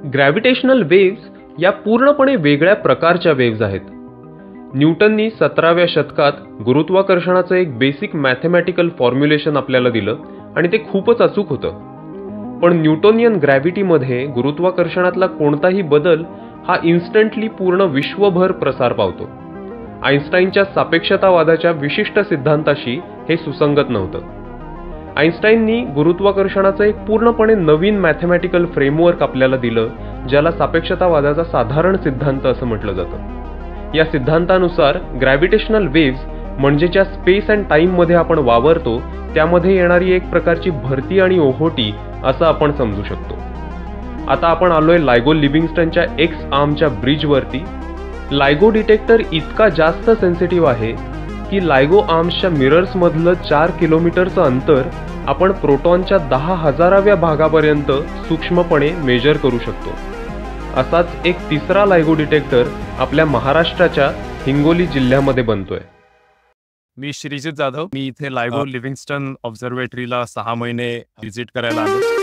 Gravitational waves या पूर्णपणे वेगळ्या प्रकारच्या वेव्स आहेत. न्यूटननी 17व्या शतकात गुरुत्वाकर्षणाचं एक बेसिक मॅथमॅटिकल फॉर्म्युलेशन आपल्याला दिलं आणि ते खूपच अचूक होतं. पण न्यूटोनियन ग्रॅव्हिटीमध्ये गुरुत्वाकर्षणातला कोणताही बदल हा इन्स्टंटली पूर्ण विश्वभर प्रसार पावतो. आइन्स्टाईनच्या सापेक्षतावादाच्या विशिष्ट सिद्धांताशी हे सुसंगत नव्हतं. आइन्स्टाईननी गुरुत्वाकर्षणाचं एक पूर्णपणे नवीन मॅथमॅटिकल फ्रेमवर्क आपल्याला दिलं, ज्याला सापेक्षतावादाचा साधारण सिद्धांत असं म्हटलं जातं. या सिद्धांतानुसार ग्रॅव्हिटेशनल वेव्स म्हणजे ज्या स्पेस अँड टाइममध्ये आपण वावरतो त्यामध्ये येणारी एक प्रकारची भरती आणि ओहोटी असं आपण समजू शकतो. आता आपण आलोय लायगो लिव्हिंगस्टनच्या एक्स आर्मच्या ब्रिजवरती. लायगो डिटेक्टर इतका जास्त सेन्सिटिव्ह आहे की लायगो आर्म्सच्या मिरर्समधलं 4 किलोमीटरचं अंतर आपण प्रोटॉनच्या 10,000व्या भागापर्यंत सूक्ष्मपणे मेजर करू शकतो. असाच एक तिसरा लायगो डिटेक्टर आपल्या महाराष्ट्राच्या हिंगोली जिल्ह्यामध्ये बनतोय. मी श्रीजित जाधव. मी इथे लायगो लिव्हिंगस्टन ऑब्झर्वेटरीला 6 महिने व्हिजिट करायला आलो.